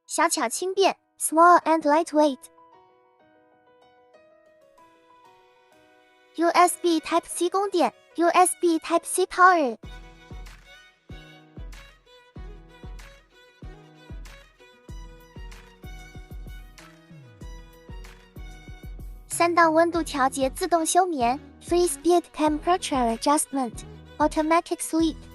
小巧轻便 ，small and lightweight。USB Type-C 供电 ，USB Type-C power。3档温度调节自动休眠 ，Free Speed Temperature Adjustment，Automatic Sleep。